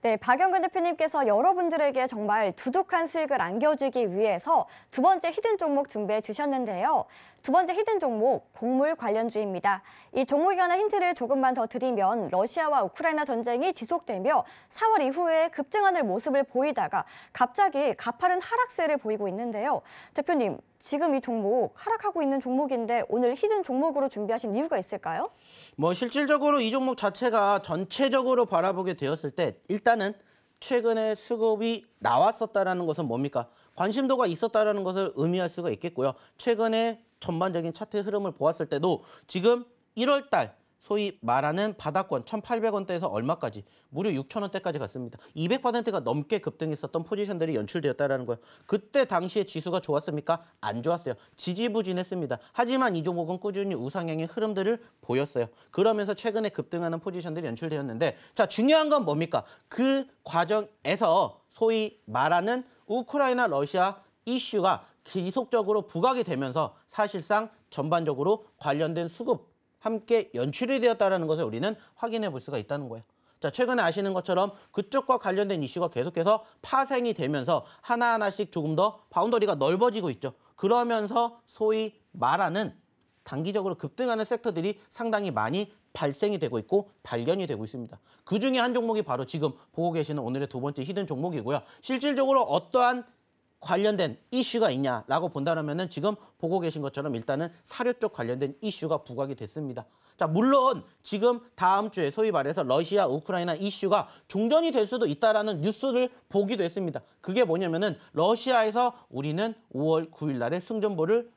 네, 박영근 대표님께서 여러분들에게 정말 두둑한 수익을 안겨주기 위해서 두 번째 히든 종목 준비해 주셨는데요. 두 번째 히든 종목, 곡물 관련주입니다. 이 종목에 관한 힌트를 조금만 더 드리면 러시아와 우크라이나 전쟁이 지속되며 4월 이후에 급등하는 모습을 보이다가 갑자기 가파른 하락세를 보이고 있는데요. 대표님, 지금 이 종목 하락하고 있는 종목인데 오늘 히든 종목으로 준비하신 이유가 있을까요? 실질적으로 이 종목 자체가 전체적으로 바라보게 되었을 때 일단은 최근에 수급이 나왔었다라는 것은 뭡니까? 관심도가 있었다라는 것을 의미할 수가 있겠고요. 최근에 전반적인 차트 흐름을 보았을 때도 지금 1월 달 소위 말하는 바닥권 1,800원대에서 얼마까지? 무려 6,000원대까지 갔습니다. 200%가 넘게 급등했었던 포지션들이 연출되었다는 거예요. 그때 당시에 지수가 좋았습니까? 안 좋았어요. 지지부진했습니다. 하지만 이 종목은 꾸준히 우상향의 흐름들을 보였어요. 그러면서 최근에 급등하는 포지션들이 연출되었는데 자, 중요한 건 뭡니까? 그 과정에서 소위 말하는 우크라이나 러시아 이슈가 지속적으로 부각이 되면서 사실상 전반적으로 관련된 수급 함께 연출이 되었다는 것을 우리는 확인해 볼 수가 있다는 거예요. 자, 최근에 아시는 것처럼 그쪽과 관련된 이슈가 계속해서 파생이 되면서 하나하나씩 조금 더 바운더리가 넓어지고 있죠. 그러면서 소위 말하는 단기적으로 급등하는 섹터들이 상당히 많이 발생이 되고 있고 발견이 되고 있습니다. 그중에 한 종목이 바로 지금 보고 계시는 오늘의 두 번째 히든 종목이고요. 실질적으로 어떠한 관련된 이슈가 있냐라고 본다면은 지금 보고 계신 것처럼 일단은 사료 쪽 관련된 이슈가 부각이 됐습니다. 자, 물론 지금 다음 주에 소위 말해서 러시아, 우크라이나 이슈가 종전이 될 수도 있다라는 뉴스를 보기도 했습니다. 그게 뭐냐면은 러시아에서 우리는 5월 9일 날에 승전보를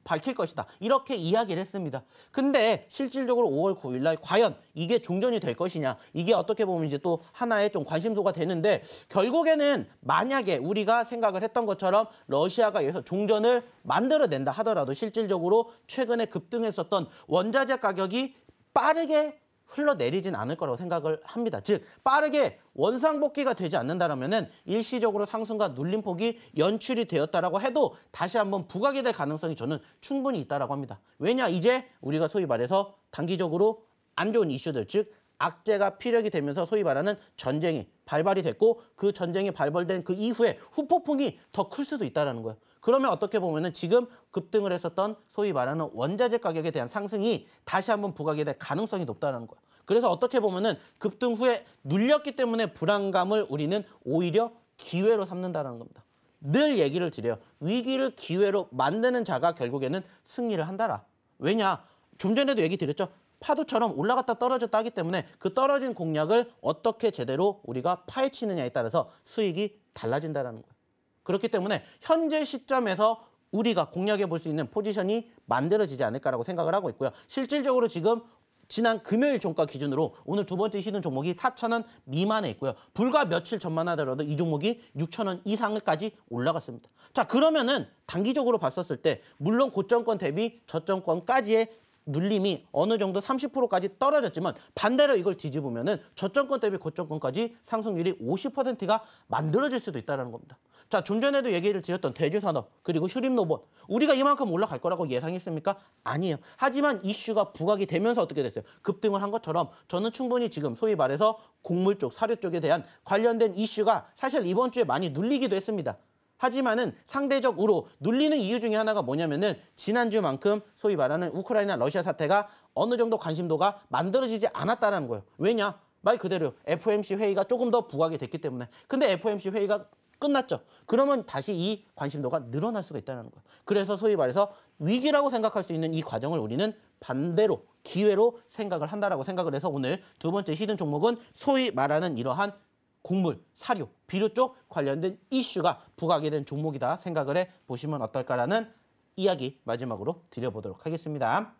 밝힐 것이다. 이렇게 이야기를 했습니다. 근데 실질적으로 5월 9일 날 과연 이게 종전이 될 것이냐. 이게 어떻게 보면 이제 또 하나의 좀 관심도가 되는데 결국에는 만약에 우리가 생각을 했던 것처럼 러시아가 여기서 종전을 만들어낸다 하더라도 실질적으로 최근에 급등했었던 원자재 가격이 빠르게 흘러내리진 않을 거라고 생각을 합니다. 즉 빠르게 원상복귀가 되지 않는다면은 일시적으로 상승과 눌림폭이 연출이 되었다라고 해도 다시 한번 부각이 될 가능성이 저는 충분히 있다라고 합니다. 왜냐 이제 우리가 소위 말해서 단기적으로 안 좋은 이슈들 즉 악재가 피력이 되면서 소위 말하는 전쟁이 발발이 됐고 그 전쟁이 발발된 그 이후에 후폭풍이 더 클 수도 있다는 거예요. 그러면 어떻게 보면은 지금 급등을 했었던 소위 말하는 원자재 가격에 대한 상승이 다시 한번 부각이 될 가능성이 높다는 거예요. 그래서 어떻게 보면은 급등 후에 눌렸기 때문에 불안감을 우리는 오히려 기회로 삼는다는 겁니다. 늘 얘기를 드려요. 위기를 기회로 만드는 자가 결국에는 승리를 한다라. 왜냐? 좀 전에도 얘기 드렸죠. 파도처럼 올라갔다 떨어졌다 하기 때문에 그 떨어진 공략을 어떻게 제대로 우리가 파헤치느냐에 따라서 수익이 달라진다는 거예요. 그렇기 때문에 현재 시점에서 우리가 공략해 볼 수 있는 포지션이 만들어지지 않을까라고 생각을 하고 있고요. 실질적으로 지금 지난 금요일 종가 기준으로 오늘 두 번째 히든 종목이 4,000원 미만에 있고요. 불과 며칠 전만 하더라도 이 종목이 6,000원 이상까지 올라갔습니다. 자, 그러면은 단기적으로 봤었을 때 물론 고점권 대비 저점권까지의 눌림이 어느 정도 30%까지 떨어졌지만 반대로 이걸 뒤집으면은 저점권 대비 고점권까지 상승률이 50%가 만들어질 수도 있다는 겁니다. 자, 좀 전에도 얘기를 드렸던 대주산업 그리고 휴림로봇 우리가 이만큼 올라갈 거라고 예상했습니까? 아니에요. 하지만 이슈가 부각이 되면서 어떻게 됐어요? 급등을 한 것처럼 저는 충분히 지금 소위 말해서 곡물 쪽, 사료 쪽에 대한 관련된 이슈가 사실 이번 주에 많이 눌리기도 했습니다. 하지만은 상대적으로 눌리는 이유 중에 하나가 뭐냐면은 지난주만큼 소위 말하는 우크라이나 러시아 사태가 어느 정도 관심도가 만들어지지 않았다는 거예요. 왜냐? 말 그대로 FOMC 회의가 조금 더 부각이 됐기 때문에. 근데 FOMC 회의가 끝났죠. 그러면 다시 이 관심도가 늘어날 수가 있다는 거예요. 그래서 소위 말해서 위기라고 생각할 수 있는 이 과정을 우리는 반대로 기회로 생각을 한다라고 생각을 해서 오늘 두 번째 히든 종목은 소위 말하는 이러한 곡물, 사료, 비료 쪽 관련된 이슈가 부각이 된 종목이다 생각을 해보시면 어떨까라는 이야기 마지막으로 드려보도록 하겠습니다.